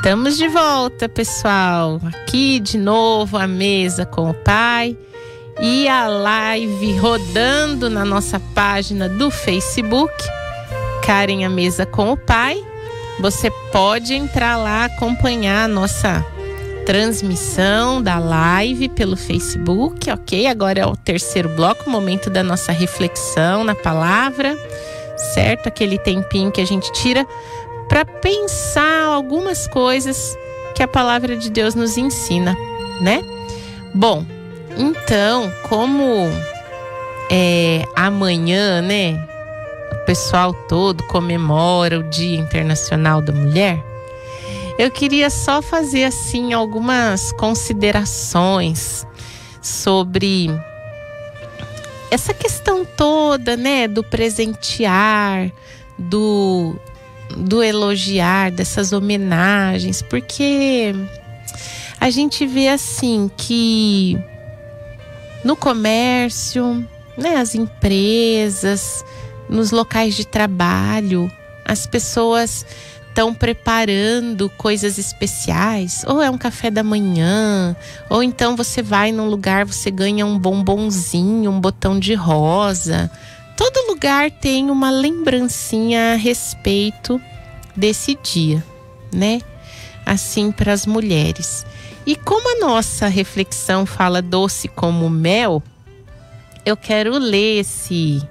Estamos de volta, pessoal. Aqui de novo a mesa com o Pai e a live rodando na nossa página do Facebook, Karen a Mesa com o Pai. Você pode entrar lá, acompanhar a nossa transmissão da live pelo Facebook, ok? Agora é o terceiro bloco, o momento da nossa reflexão na palavra, certo? Aquele tempinho que a gente tira para pensar algumas coisas que a palavra de Deus nos ensina, né? Bom, então, como amanhã, né, o pessoal todo comemora o Dia Internacional da Mulher, eu queria só fazer assim algumas considerações sobre essa questão toda, né, do presentear, do elogiar, dessas homenagens, porque a gente vê assim que no comércio, né, as empresas, nos locais de trabalho, as pessoas estão preparando coisas especiais, ou é um café da manhã, ou então você vai num lugar, você ganha um bombonzinho, um botão de rosa. Todo lugar tem uma lembrancinha a respeito desse dia, né? Assim, para as mulheres. E como a nossa reflexão fala doce como mel, eu quero ler esse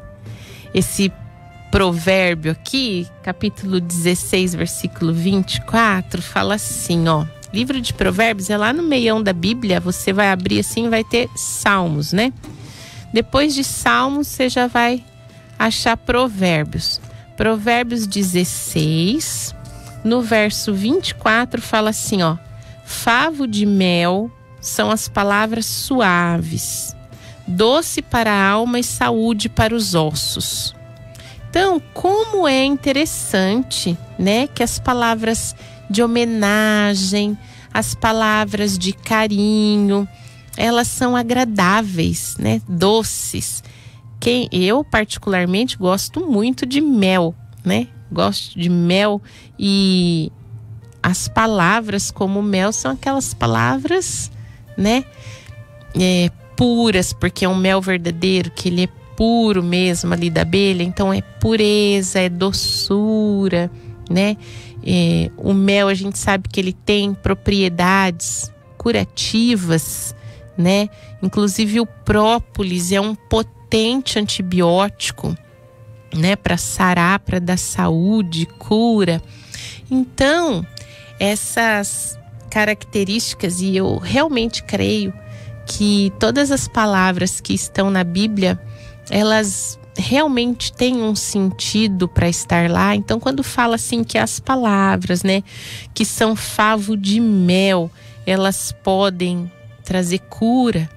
provérbio aqui, capítulo 16, versículo 24, fala assim, ó. Livro de Provérbios é lá no meião da Bíblia, você vai abrir assim, vai ter Salmos, né? Depois de Salmos, você já vai achar Provérbios. Provérbios 16, no verso 24, fala assim, ó. Favo de mel são as palavras suaves, doce para a alma e saúde para os ossos. Então, como é interessante, né, que as palavras de homenagem, as palavras de carinho, elas são agradáveis, né, doces. Eu particularmente gosto muito de mel, né? Gosto de mel e as palavras como mel são aquelas palavras, né, puras, porque é um mel verdadeiro, que ele é puro mesmo ali da abelha, então é pureza, é doçura, né? O mel a gente sabe que ele tem propriedades curativas, né? Inclusive o própolis é um potente antibiótico, né? Para sarar, para dar saúde, cura. Então, essas características, e eu realmente creio que todas as palavras que estão na Bíblia, elas realmente têm um sentido para estar lá. Então, quando fala assim que as palavras, né, que são favo de mel, elas podem trazer cura,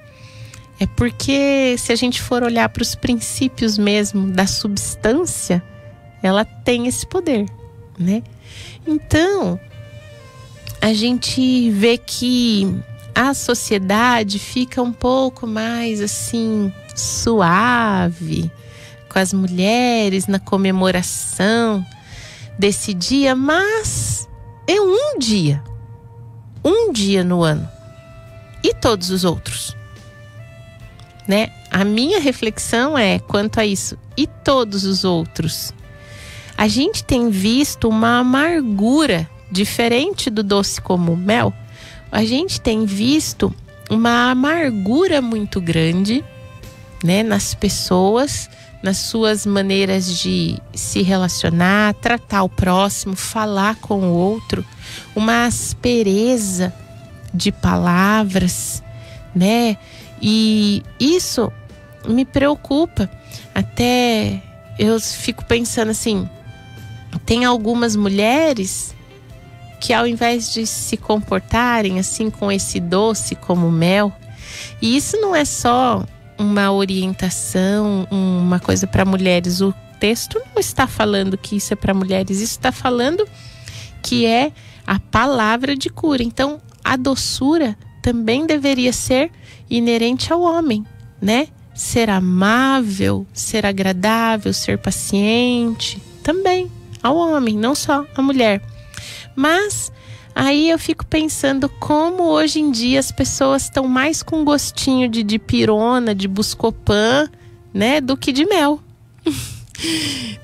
é porque se a gente for olhar para os princípios mesmo da substância, ela tem esse poder, né? Então, a gente vê que a sociedade fica um pouco mais assim suave com as mulheres na comemoração desse dia, mas é um dia no ano, e todos os outros, né? A minha reflexão é quanto a isso, e todos os outros. A gente tem visto uma amargura diferente do doce como mel. A gente tem visto uma amargura muito grande, né, nas pessoas, nas suas maneiras de se relacionar, tratar o próximo, falar com o outro, uma aspereza de palavras, né? E isso me preocupa. Até eu fico pensando assim, tem algumas mulheres que ao invés de se comportarem assim com esse doce como mel, e isso não é só uma orientação, uma coisa para mulheres, o texto não está falando que isso é para mulheres, isso está falando que é a palavra de cura. Então a doçura também deveria ser inerente ao homem, né? Ser amável, ser agradável, ser paciente, também ao homem, não só à mulher. Mas Aí eu fico pensando como hoje em dia as pessoas estão mais com gostinho de dipirona, de Buscopan, né, do que de mel.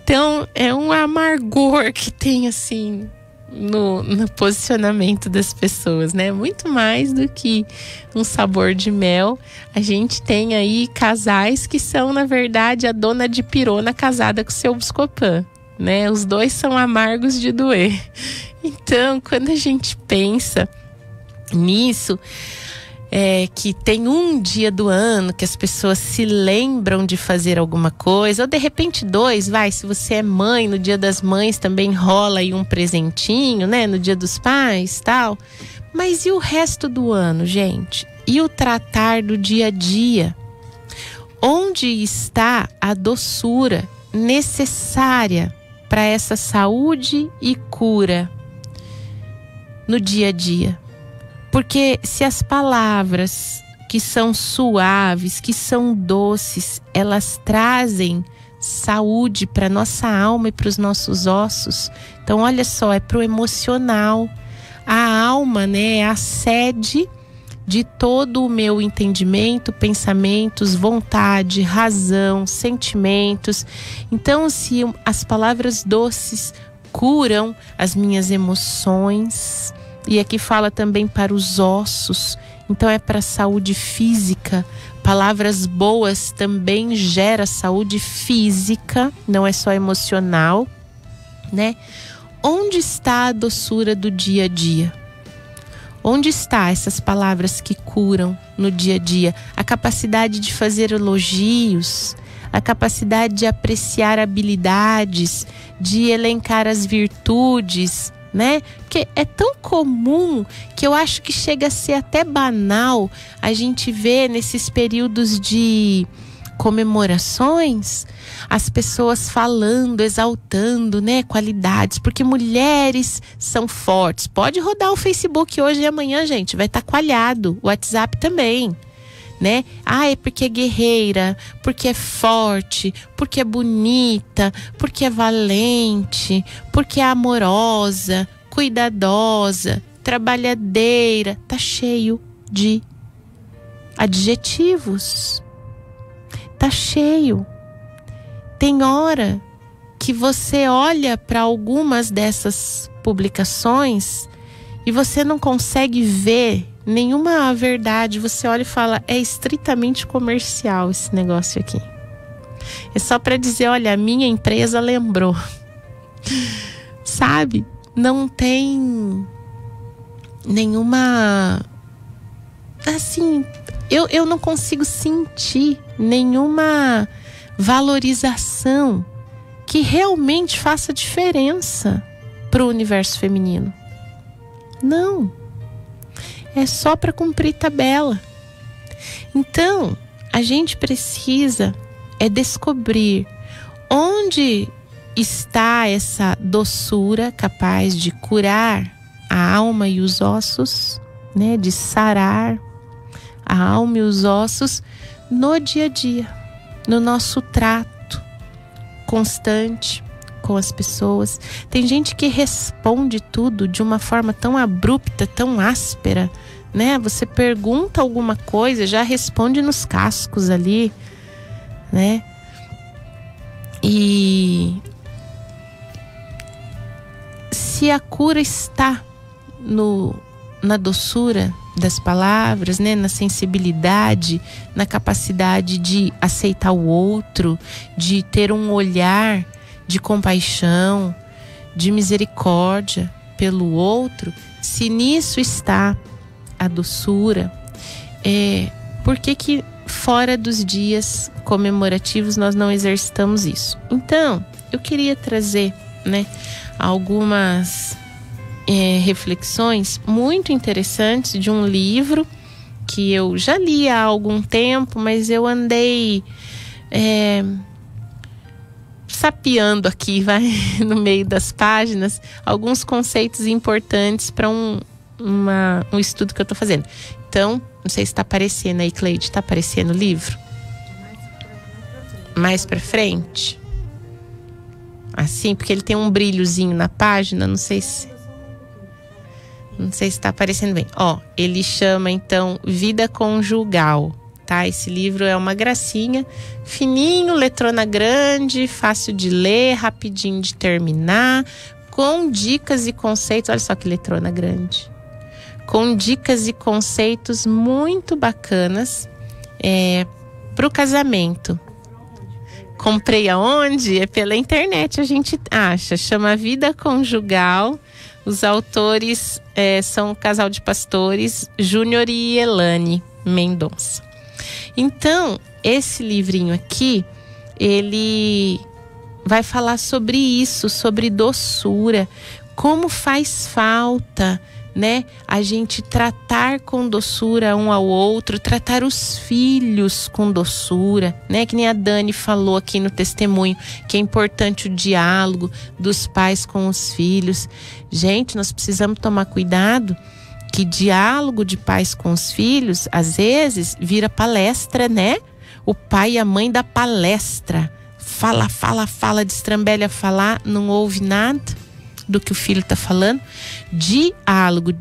Então é um amargor que tem assim no posicionamento das pessoas, né? Muito mais do que um sabor de mel. A gente tem aí casais que são, na verdade, a dona de pirona casada com o seu Buscopan, né? Os dois são amargos de doer. Então, quando a gente pensa nisso, que tem um dia do ano que as pessoas se lembram de fazer alguma coisa, ou de repente 2, se você é mãe, no Dia das Mães também rola aí um presentinho, né? No Dia dos Pais, tal. Mas e o resto do ano, gente? E o tratar do dia a dia? Onde está a doçura necessária para essa saúde e cura no dia a dia? Porque se as palavras que são suaves, que são doces, elas trazem saúde para nossa alma e para os nossos ossos. Então, olha só, é pro emocional. A alma, né, é a sede de todo o meu entendimento, pensamentos, vontade, razão, sentimentos. Então, se as palavras doces curam as minhas emoções, e aqui fala também para os ossos, então é para a saúde física. Palavras boas também gera saúde física, não é só emocional, né? Onde está a doçura do dia a dia? Onde está essas palavras que curam no dia a dia? A capacidade de fazer elogios, a capacidade de apreciar habilidades, de elencar as virtudes, né? Porque é tão comum que eu acho que chega a ser até banal a gente ver nesses períodos de comemorações as pessoas falando, exaltando, né, qualidades, porque mulheres são fortes. Pode rodar o Facebook hoje e amanhã, gente, vai estar coalhado, o WhatsApp também, né? É porque é guerreira, porque é forte, porque é bonita, porque é valente, porque é amorosa, cuidadosa, trabalhadeira. Tá cheio de adjetivos. Tá cheio. Tem hora que você olha para algumas dessas publicações e você não consegue ver nenhuma verdade. Você olha e fala, é estritamente comercial esse negócio aqui. É só para dizer, olha, a minha empresa lembrou. Sabe? Não tem nenhuma... Assim, eu não consigo sentir nenhuma valorização que realmente faça diferença para o universo feminino. Não. É só para cumprir tabela. Então, a gente precisa descobrir onde está essa doçura capaz de curar a alma e os ossos, né? De sarar a alma e os ossos no dia a dia, no nosso trato constante com as pessoas. Tem gente que responde tudo de uma forma tão abrupta, tão áspera, né? Você pergunta alguma coisa, já responde nos cascos ali, né? E se a cura está na doçura das palavras, né? Na sensibilidade, na capacidade de aceitar o outro, de ter um olhar de compaixão, de misericórdia pelo outro, se nisso está a doçura, por que fora dos dias comemorativos nós não exercitamos isso? Então, eu queria trazer, né, algumas reflexões muito interessantes de um livro que eu já li há algum tempo, mas eu andei sapeando aqui, no meio das páginas, alguns conceitos importantes para um estudo que eu estou fazendo. Então, não sei se está aparecendo aí, Cleide, está aparecendo o livro? Mais para frente? Assim, porque ele tem um brilhozinho na página, não sei se... Não sei se está aparecendo bem. Ó, ele chama então Vida Conjugal, tá? Esse livro é uma gracinha, fininho, letrona grande, fácil de ler, rapidinho de terminar, com dicas e conceitos. Olha só que letrona grande. Com dicas e conceitos muito bacanas para o casamento. Comprei aonde? É pela internet, a gente acha. Chama Vida Conjugal. Os autores são um casal de pastores, Júnior e Elane Mendonça. Então, esse livrinho aqui, ele vai falar sobre isso, sobre doçura, como faz falta, né? A gente tratar com doçura um ao outro, tratar os filhos com doçura, né? Que nem a Dani falou aqui no testemunho, que é importante o diálogo dos pais com os filhos. Gente, nós precisamos tomar cuidado que diálogo de pais com os filhos, às vezes, vira palestra, né? O pai e a mãe da palestra. Fala, destrambelha falar, não ouve nada do que o filho tá falando. Diálogo,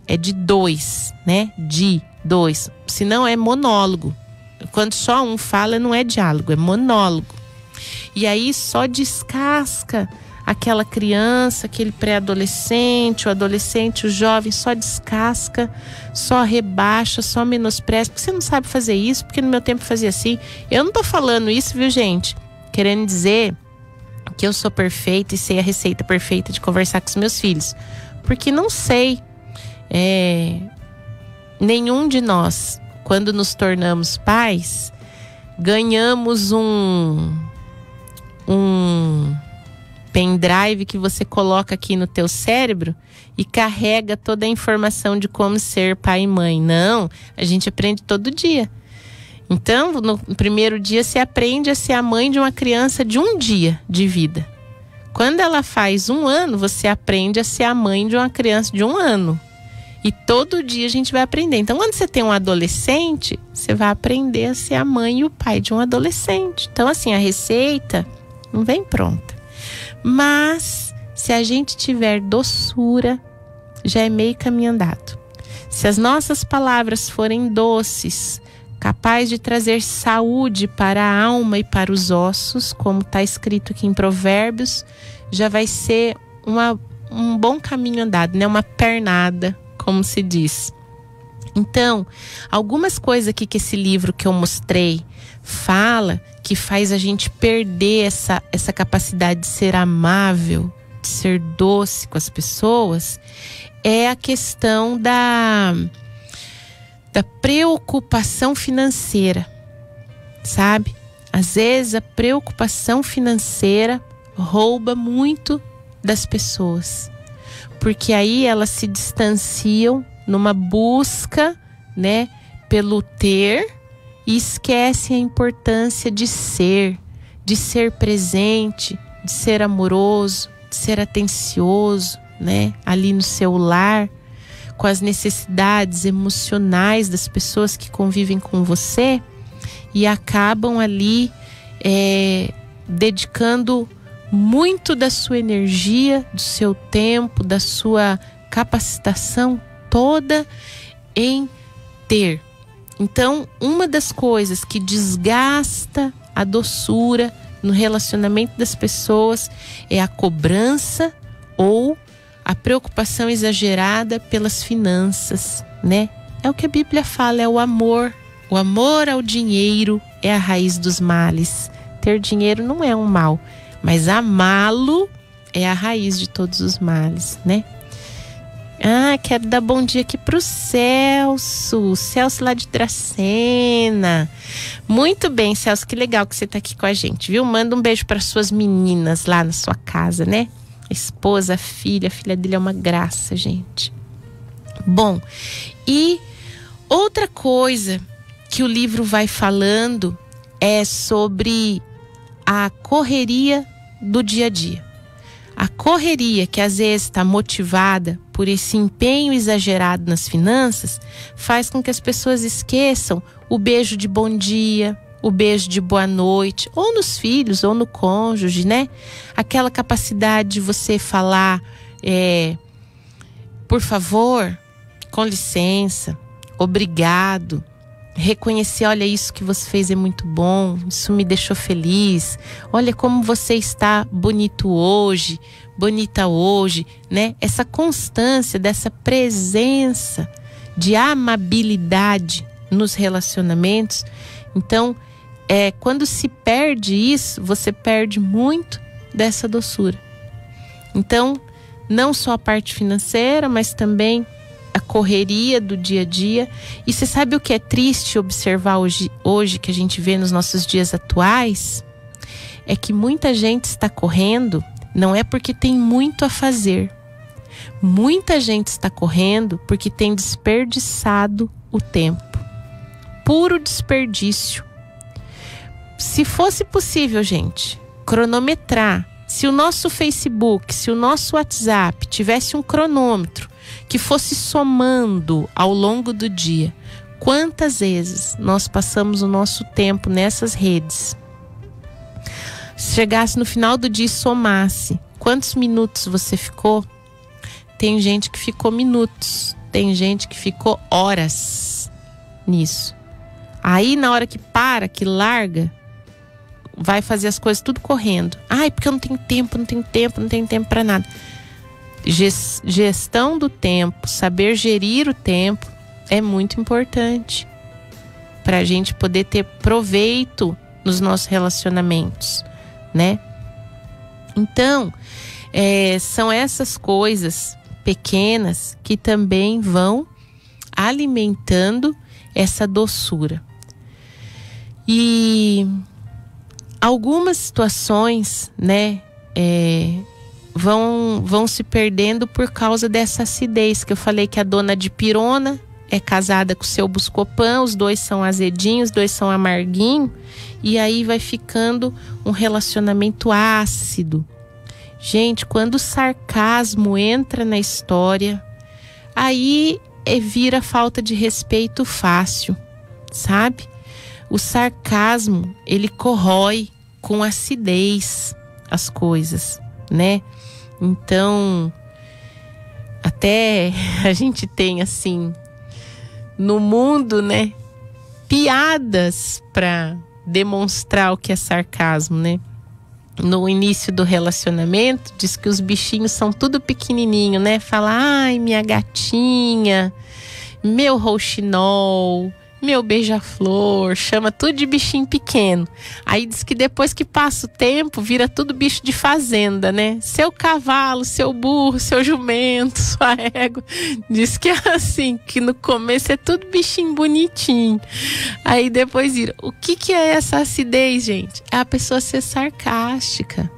é de dois, né? De dois. Senão é monólogo. Quando só um fala, não é diálogo, é monólogo. E aí só descasca aquela criança, aquele pré-adolescente, o adolescente, o jovem, só descasca, só rebaixa, só menospreza. Porque você não sabe fazer isso, porque no meu tempo fazia assim. Eu não tô falando isso, viu, gente? Querendo dizer que eu sou perfeita e sei a receita perfeita de conversar com os meus filhos. Porque não sei. Nenhum de nós, quando nos tornamos pais, ganhamos um pendrive que você coloca aqui no teu cérebro e carrega toda a informação de como ser pai e mãe. Não, a gente aprende todo dia. Então, no primeiro dia, você aprende a ser a mãe de uma criança de um dia de vida. Quando ela faz 1 ano, você aprende a ser a mãe de uma criança de 1 ano. E todo dia a gente vai aprender. Então, quando você tem um adolescente, você vai aprender a ser a mãe e o pai de um adolescente. Então, assim, a receita não vem pronta. Mas, se a gente tiver doçura, já é meio caminho andado. Se as nossas palavras forem doces, capaz de trazer saúde para a alma e para os ossos, como está escrito aqui em Provérbios, já vai ser um bom caminho andado, né? Uma pernada, como se diz. Então, algumas coisas aqui que esse livro que eu mostrei fala, que faz a gente perder essa capacidade de ser amável, de ser doce com as pessoas, é a questão da preocupação financeira, sabe? Às vezes a preocupação financeira rouba muito das pessoas, porque aí elas se distanciam numa busca, né, pelo ter e esquecem a importância de ser presente, de ser amoroso, de ser atencioso, né, ali no seu lar, com as necessidades emocionais das pessoas que convivem com você, e acabam ali dedicando muito da sua energia, do seu tempo, da sua capacitação toda em ter. Então, uma das coisas que desgasta a doçura no relacionamento das pessoas é a cobrança ou a preocupação exagerada pelas finanças, né? É o que a Bíblia fala, é o amor. O amor ao dinheiro é a raiz dos males. Ter dinheiro não é um mal, mas amá-lo é a raiz de todos os males, né? Quero dar bom dia aqui pro Celso lá de Dracena. Muito bem, Celso, que legal que você tá aqui com a gente, viu? Manda um beijo para suas meninas lá na sua casa, né? A esposa, a filha dele é uma graça, gente. Bom, e outra coisa que o livro vai falando é sobre a correria do dia a dia. A correria que às vezes está motivada por esse empenho exagerado nas finanças faz com que as pessoas esqueçam o beijo de bom dia, o beijo de boa noite, ou nos filhos, ou no cônjuge, né? Aquela capacidade de você falar por favor, com licença, obrigado. Reconhecer, olha, isso que você fez é muito bom, isso me deixou feliz. Olha como você está bonito hoje, bonita hoje, né? Essa constância dessa presença de amabilidade nos relacionamentos. Então, quando se perde isso, você perde muito dessa doçura. Então, não só a parte financeira, mas também a correria do dia a dia. E você sabe o que é triste observar hoje que a gente vê nos nossos dias atuais? É que muita gente está correndo, não é porque tem muito a fazer. Muita gente está correndo porque tem desperdiçado o tempo. Puro desperdício. Se fosse possível, gente, cronometrar, se o nosso Facebook, se o nosso WhatsApp tivesse um cronômetro que fosse somando ao longo do dia quantas vezes nós passamos o nosso tempo nessas redes, se chegasse no final do dia e somasse quantos minutos você ficou, tem gente que ficou minutos, tem gente que ficou horas nisso. Aí na hora que para, que larga, vai fazer as coisas tudo correndo. Ai, porque eu não tenho tempo, não tenho tempo para nada. Gestão do tempo, saber gerir o tempo é muito importante para a gente poder ter proveito nos nossos relacionamentos, né? Então, são essas coisas pequenas que também vão alimentando essa doçura. E algumas situações, né, vão se perdendo por causa dessa acidez, que eu falei que a dona de pirona é casada com o seu Buscopan, os dois são azedinhos, os dois são amarguinhos, e aí vai ficando um relacionamento ácido. Gente, quando o sarcasmo entra na história, aí vira falta de respeito fácil, sabe? O sarcasmo, ele corrói com acidez as coisas, né? Então, até a gente tem assim, no mundo, né, piadas para demonstrar o que é sarcasmo, né? No início do relacionamento, diz que os bichinhos são tudo pequenininho, né? Fala, ai, minha gatinha, meu rouxinol, meu beija-flor, chama tudo de bichinho pequeno. Aí diz que depois que passa o tempo, vira tudo bicho de fazenda, né? Seu cavalo, seu burro, seu jumento, sua égua. Diz que é assim, que no começo é tudo bichinho bonitinho. Aí depois vira. O que é essa acidez, gente? É a pessoa ser sarcástica,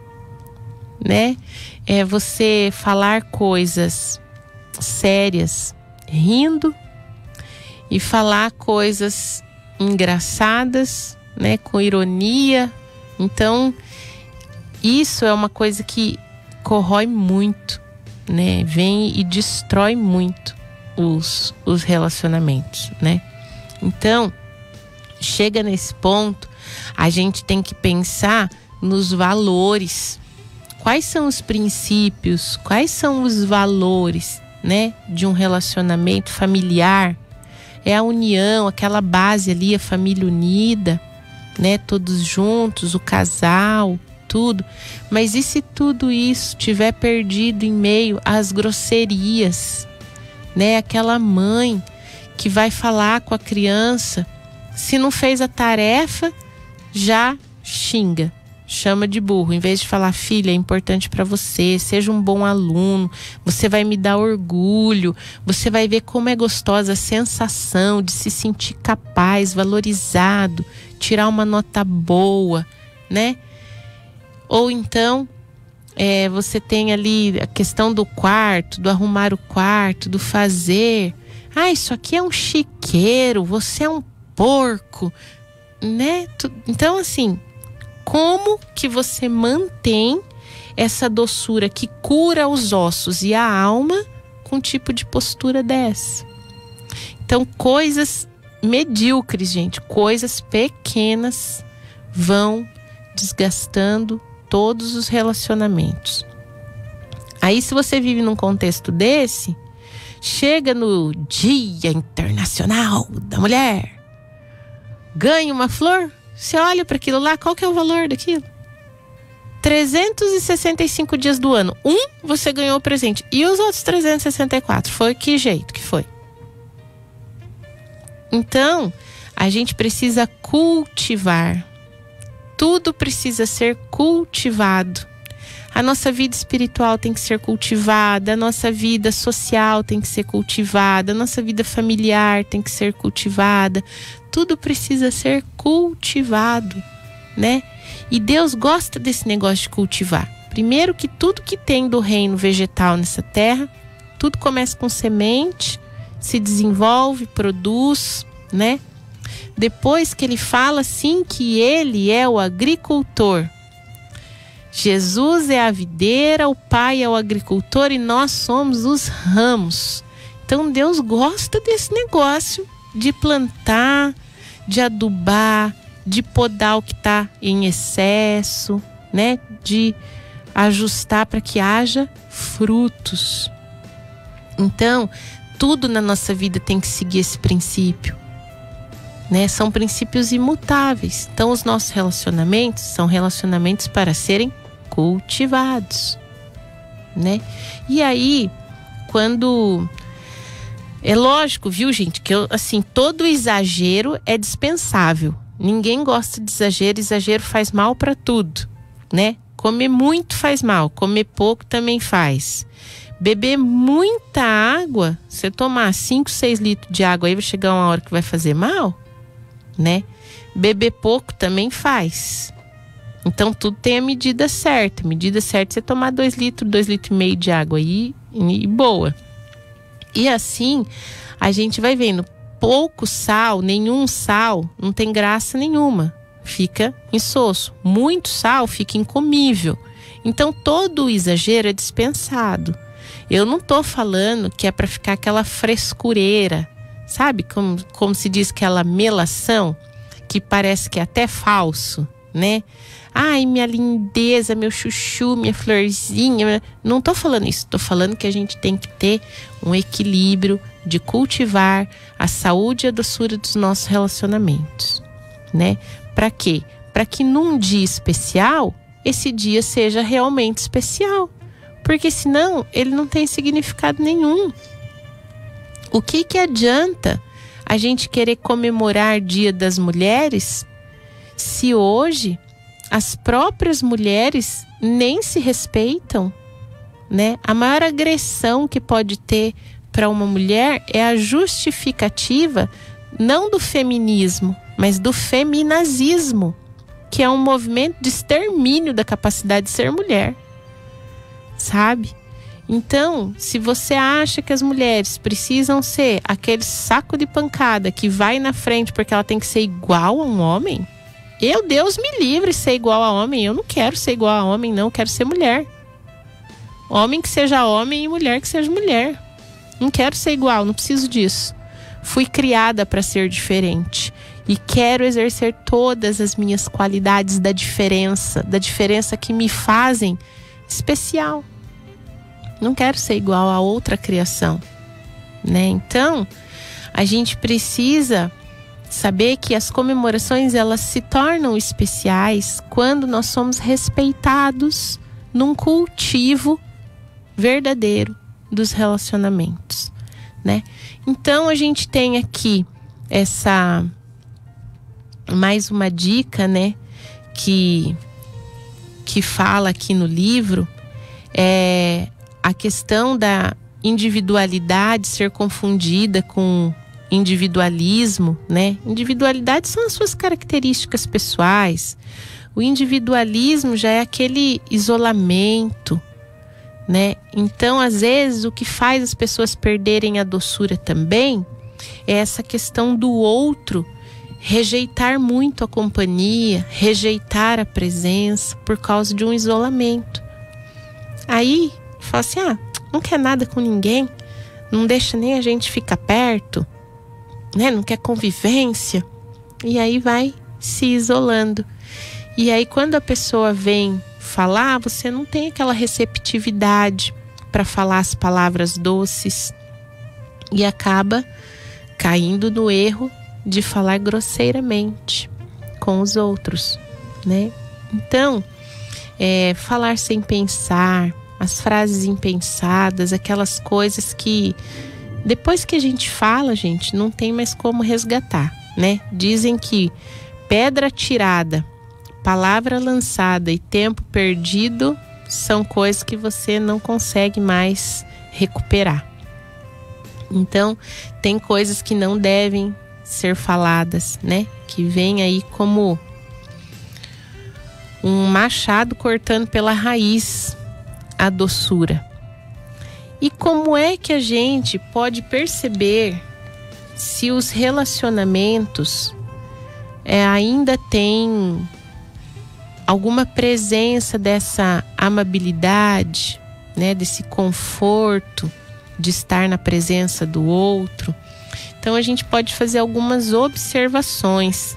né? É você falar coisas sérias, rindo, e falar coisas engraçadas, né, com ironia. Então, isso é uma coisa que corrói muito, né? Vem e destrói muito os relacionamentos, né? Então, chega nesse ponto, a gente tem que pensar nos valores. Quais são os princípios, quais são os valores, né, de um relacionamento familiar? É a união, aquela base ali, a família unida, né? Todos juntos, o casal, tudo. Mas e se tudo isso tiver perdido em meio às grosserias, né? Aquela mãe que vai falar com a criança, se não fez a tarefa, já xinga. Chama de burro, em vez de falar, filha, é importante para você, seja um bom aluno, você vai me dar orgulho, você vai ver como é gostosa a sensação de se sentir capaz, valorizado, tirar uma nota boa, né? Ou então, você tem ali a questão do quarto, do arrumar o quarto, do fazer. Ah, isso aqui é um chiqueiro, você é um porco, né? Então, assim, como que você mantém essa doçura que cura os ossos e a alma com um tipo de postura dessa? Então, coisas medíocres, gente, coisas pequenas vão desgastando todos os relacionamentos. Aí, se você vive num contexto desse, chega no Dia Internacional da Mulher, ganha uma flor, você olha para aquilo lá, qual que é o valor daquilo? 365 dias do ano, você ganhou o presente. E os outros 364, foi que jeito que foi? Então, a gente precisa cultivar. Tudo precisa ser cultivado. A nossa vida espiritual tem que ser cultivada, a nossa vida social tem que ser cultivada, a nossa vida familiar tem que ser cultivada. Tudo precisa ser cultivado, né? E Deus gosta desse negócio de cultivar. Primeiro que tudo que tem do reino vegetal nessa terra, tudo começa com semente, se desenvolve, produz, né? Depois que ele fala assim que ele é o agricultor. Jesus é a videira, o Pai é o agricultor e nós somos os ramos. Então Deus gosta desse negócio de plantar, de adubar, de podar o que está em excesso, né? De ajustar para que haja frutos. Então, tudo na nossa vida tem que seguir esse princípio, né? São princípios imutáveis. Então, os nossos relacionamentos são relacionamentos para serem cultivados, né? E aí, quando... É lógico, viu, gente, que todo exagero é dispensável. Ninguém gosta de exagero, exagero faz mal para tudo, né? Comer muito faz mal, comer pouco também faz. Beber muita água, você tomar 5, 6 litros de água aí vai chegar uma hora que vai fazer mal, né? Beber pouco também faz. Então tudo tem a medida certa. A medida certa é você tomar 2 litros, 2,5 litros de água aí e boa. E assim a gente vai vendo. Pouco sal, nenhum sal, não tem graça nenhuma. Fica insosso. Muito sal fica incomível. Então todo o exagero é dispensado. Eu não tô falando que é para ficar aquela frescureira, sabe? Como se diz, aquela melação que parece que é até falso, né? Ai, minha lindeza, meu chuchu, minha florzinha. Não tô falando isso. Tô falando que a gente tem que ter um equilíbrio de cultivar a saúde e a doçura dos nossos relacionamentos, né? Para quê? Para que num dia especial, esse dia seja realmente especial. Porque senão ele não tem significado nenhum. O que adianta a gente querer comemorar Dia das Mulheres se hoje as próprias mulheres nem se respeitam, né? A maior agressão que pode ter para uma mulher é a justificativa não do feminismo, mas do feminazismo, que é um movimento de extermínio da capacidade de ser mulher, sabe? Então, se você acha que as mulheres precisam ser aquele saco de pancada que vai na frente porque ela tem que ser igual a um homem, Deus me livre de ser igual a homem. Eu não quero ser igual a homem, não. Eu quero ser mulher. Homem que seja homem e mulher que seja mulher. Não quero ser igual, não preciso disso. Fui criada para ser diferente. E quero exercer todas as minhas qualidades da diferença que me fazem especial. Não quero ser igual a outra criação, né? Então, a gente precisa saber que as comemorações elas se tornam especiais quando nós somos respeitados num cultivo verdadeiro dos relacionamentos, né? Então a gente tem aqui essa mais uma dica, né? Que fala aqui no livro é a questão da individualidade ser confundida com individualismo, né? Individualidade são as suas características pessoais. O individualismo já é aquele isolamento, né? Então, às vezes, o que faz as pessoas perderem a doçura também é essa questão do outro rejeitar muito a companhia, rejeitar a presença por causa de um isolamento. Aí, fala assim, não quer nada com ninguém, não deixa nem a gente ficar perto, né? Não quer convivência, e aí vai se isolando. E aí quando a pessoa vem falar, você não tem aquela receptividade para falar as palavras doces, e acaba caindo no erro de falar grosseiramente com os outros, né? Então, falar sem pensar, as frases impensadas, aquelas coisas que depois que a gente fala, gente, não tem mais como resgatar, né? Dizem que pedra tirada, palavra lançada e tempo perdido são coisas que você não consegue mais recuperar. Então, tem coisas que não devem ser faladas, né? Que vem aí como um machado cortando pela raiz a doçura. E como é que a gente pode perceber se os relacionamentos ainda têm alguma presença dessa amabilidade, né? Desse conforto de estar na presença do outro? Então a gente pode fazer algumas observações,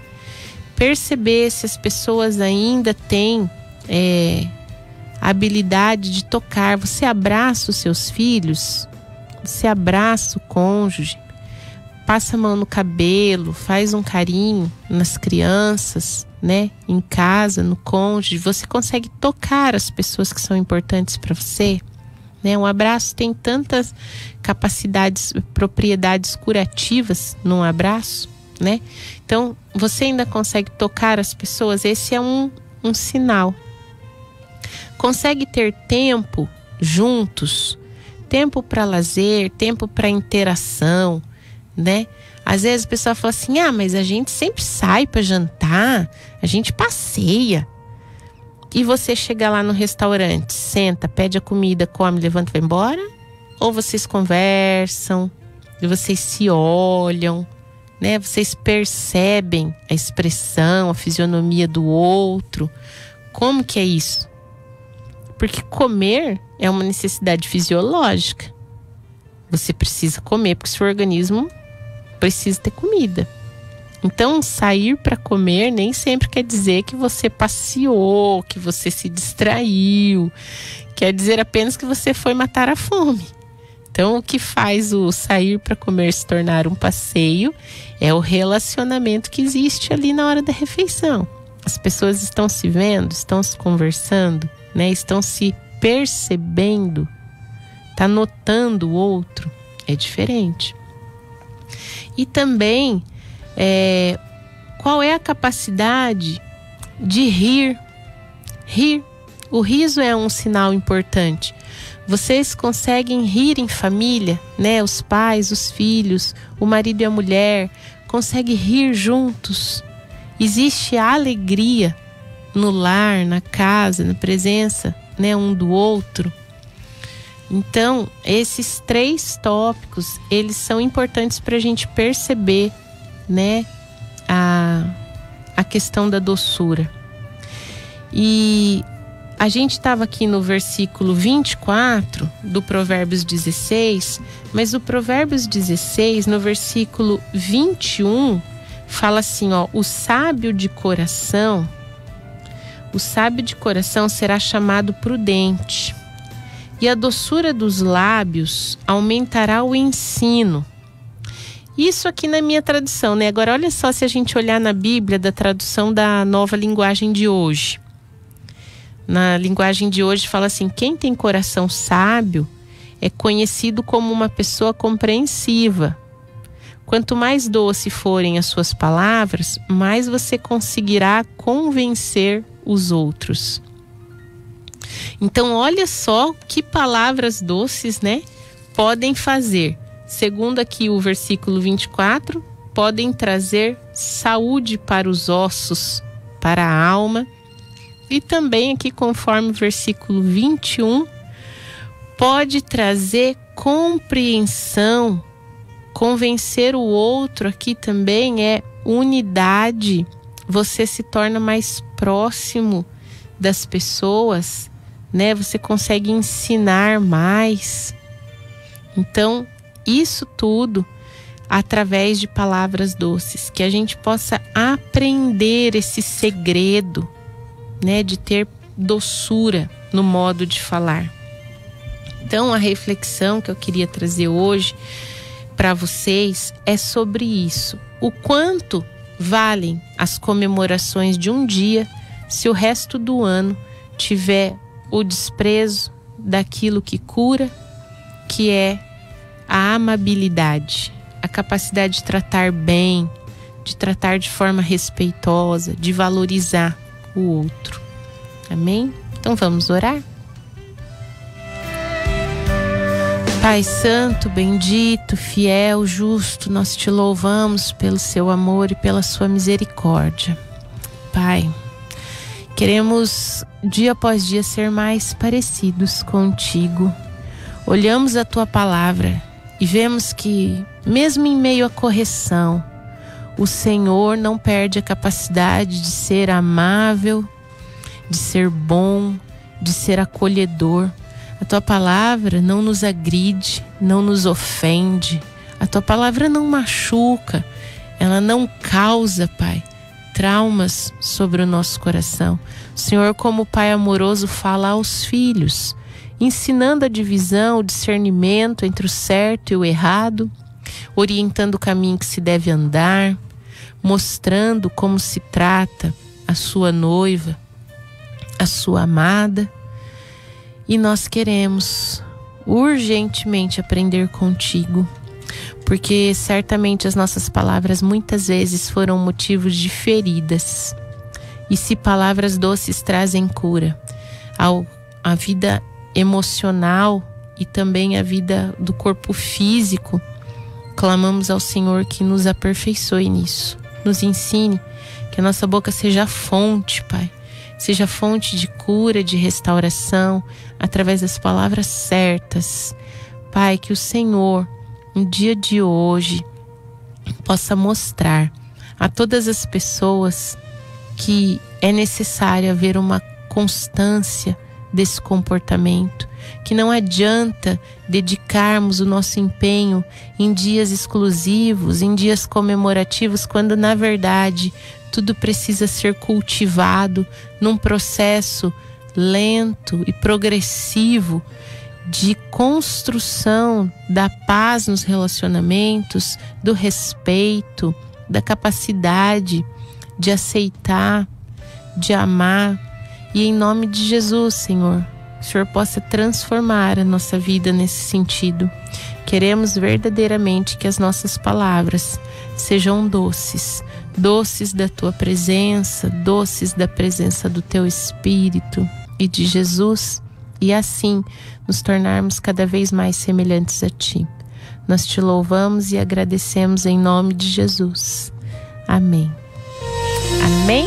perceber se as pessoas ainda têm a habilidade de tocar. Você abraça os seus filhos, você abraça o cônjuge, passa a mão no cabelo, faz um carinho nas crianças, né? Em casa, no cônjuge, você consegue tocar as pessoas que são importantes para você, né? Um abraço tem tantas capacidades, propriedades curativas num abraço, né? Então, você ainda consegue tocar as pessoas? Esse é um sinal. Consegue ter tempo juntos, tempo para lazer, tempo para interação, né? Às vezes a pessoa fala assim: mas a gente sempre sai para jantar, a gente passeia. E você chega lá no restaurante, senta, pede a comida, come, levanta e vai embora? Ou vocês conversam, e vocês se olham, né? Vocês percebem a expressão, a fisionomia do outro. Como que é isso? Porque comer é uma necessidade fisiológica. Você precisa comer porque seu organismo precisa ter comida. Então, sair para comer nem sempre quer dizer que você passeou, que você se distraiu. Quer dizer apenas que você foi matar a fome. Então, o que faz o sair para comer se tornar um passeio é o relacionamento que existe ali na hora da refeição. As pessoas estão se vendo, estão se conversando, né? Estão se percebendo, tá notando o outro. É diferente. E também, qual é a capacidade de rir? Rir. O riso é um sinal importante. Vocês conseguem rir em família, né? Os pais, os filhos, o marido e a mulher conseguem rir juntos. Existe alegria no lar, na casa, na presença, né, um do outro. Então, esses 3 tópicos, eles são importantes para a gente perceber, né, a questão da doçura. E a gente estava aqui no versículo 24 do Provérbios 16, mas o Provérbios 16, no versículo 21, fala assim, o sábio de coração será chamado prudente, e a doçura dos lábios aumentará o ensino. Isso aqui na minha tradução, né? Agora olha só, se a gente olhar na Bíblia, da tradução da Nova Linguagem de Hoje. Na linguagem de hoje fala assim: quem tem coração sábio é conhecido como uma pessoa compreensiva. Quanto mais doce forem as suas palavras, mais você conseguirá convencer os outros. Então, olha só que palavras doces, né, podem fazer. Segundo aqui o versículo 24, podem trazer saúde para os ossos, para a alma. E também aqui, conforme o versículo 21, pode trazer compreensão. Convencer o outro aqui também é unidade. Você se torna mais próximo das pessoas, né? Você consegue ensinar mais. Então, isso tudo através de palavras doces, que a gente possa aprender esse segredo, né, de ter doçura no modo de falar. Então, a reflexão que eu queria trazer hoje para vocês é sobre isso. O quanto valem as comemorações de um dia se o resto do ano tiver o desprezo daquilo que cura, que é a amabilidade, a capacidade de tratar bem, de tratar de forma respeitosa, de valorizar o outro. Amém? Então vamos orar? Pai Santo, bendito, fiel, justo, nós te louvamos pelo seu amor e pela sua misericórdia. Pai, queremos dia após dia ser mais parecidos contigo. Olhamos a tua palavra e vemos que, mesmo em meio à correção, o Senhor não perde a capacidade de ser amável, de ser bom, de ser acolhedor. A tua palavra não nos agride, não nos ofende. A tua palavra não machuca, ela não causa, Pai, traumas sobre o nosso coração. O Senhor, como Pai amoroso, fala aos filhos, ensinando a divisão, o discernimento entre o certo e o errado, orientando o caminho que se deve andar, mostrando como se trata a sua noiva, a sua amada. E nós queremos urgentemente aprender contigo, porque certamente as nossas palavras muitas vezes foram motivos de feridas. E se palavras doces trazem cura à vida emocional e também à vida do corpo físico, clamamos ao Senhor que nos aperfeiçoe nisso, nos ensine, que a nossa boca seja fonte, Pai, seja fonte de cura, de restauração, através das palavras certas. Pai, que o Senhor, no dia de hoje, possa mostrar a todas as pessoas que é necessário haver uma constância desse comportamento, que não adianta dedicarmos o nosso empenho em dias exclusivos, em dias comemorativos, quando na verdade tudo precisa ser cultivado num processo lento e progressivo de construção da paz nos relacionamentos, do respeito, da capacidade de aceitar, de amar. E em nome de Jesus, Senhor, que o Senhor possa transformar a nossa vida nesse sentido. Queremos verdadeiramente que as nossas palavras sejam doces, doces da Tua presença, doces da presença do Teu Espírito e de Jesus, e assim nos tornarmos cada vez mais semelhantes a Ti. Nós Te louvamos e agradecemos em nome de Jesus. Amém. Amém?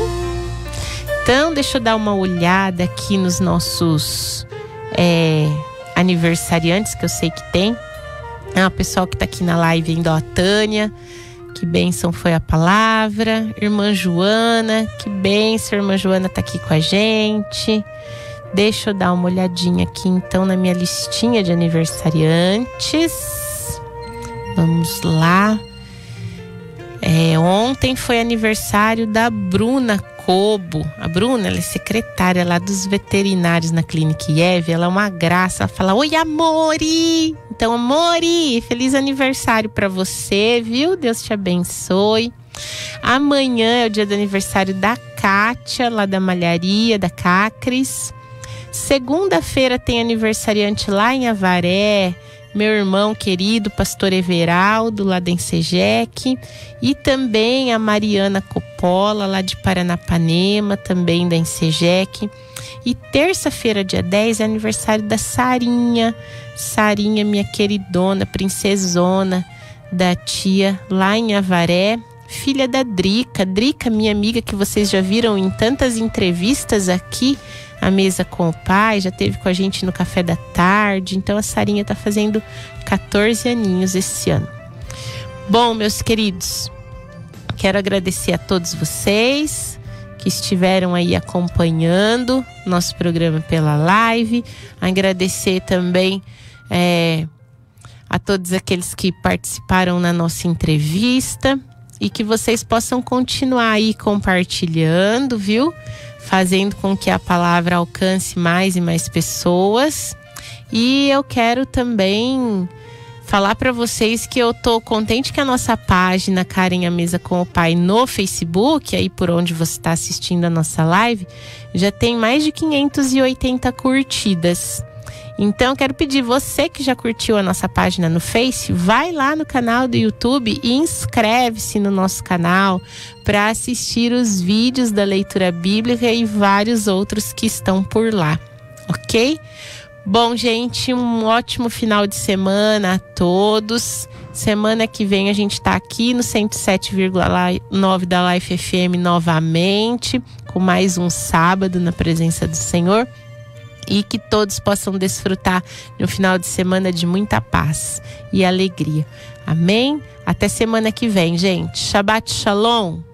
Então, deixa eu dar uma olhada aqui nos nossos aniversariantes, que eu sei que tem. O pessoal que está aqui na live ainda, ó, a Tânia, que bênção foi a palavra. Irmã Joana, que bênção, irmã Joana está aqui com a gente. Deixa eu dar uma olhadinha aqui então na minha listinha de aniversariantes. Vamos lá. Ontem foi aniversário da Bruna Cobo. A Bruna, ela é secretária lá dos veterinários na Clínica IEV. Ela é uma graça. Ela fala: oi, Amori! Então, Amori, feliz aniversário para você, viu? Deus te abençoe. Amanhã é o dia do aniversário da Kátia, lá da Malharia, da Cacres. Segunda-feira tem aniversariante lá em Avaré, meu irmão querido, pastor Everaldo, lá da Ensejec, e também a Mariana Coppola, lá de Paranapanema, também da Ensejec. E terça-feira, dia 10, é aniversário da Sarinha. Sarinha, minha queridona, princesona da tia, lá em Avaré. Filha da Drica. Drica, minha amiga, que vocês já viram em tantas entrevistas aqui, a mesa com o pai, já esteve com a gente no café da tarde. Então a Sarinha está fazendo 14 aninhos esse ano. Bom, meus queridos, quero agradecer a todos vocês que estiveram aí acompanhando nosso programa pela live. Agradecer também a todos aqueles que participaram na nossa entrevista, e que vocês possam continuar aí compartilhando, viu? Fazendo com que a palavra alcance mais e mais pessoas. E eu quero também falar para vocês que eu tô contente que a nossa página Karen à Mesa com o Pai no Facebook, aí por onde você está assistindo a nossa live, já tem mais de 580 curtidas. Então, quero pedir você que já curtiu a nossa página no Face, vai lá no canal do YouTube e inscreve-se no nosso canal para assistir os vídeos da leitura bíblica e vários outros que estão por lá, ok? Bom, gente, um ótimo final de semana a todos. Semana que vem a gente tá aqui no 107,9 da Life FM novamente, com mais um sábado na presença do Senhor. E que todos possam desfrutar no final de semana de muita paz e alegria. Amém? Até semana que vem, gente. Shabbat Shalom!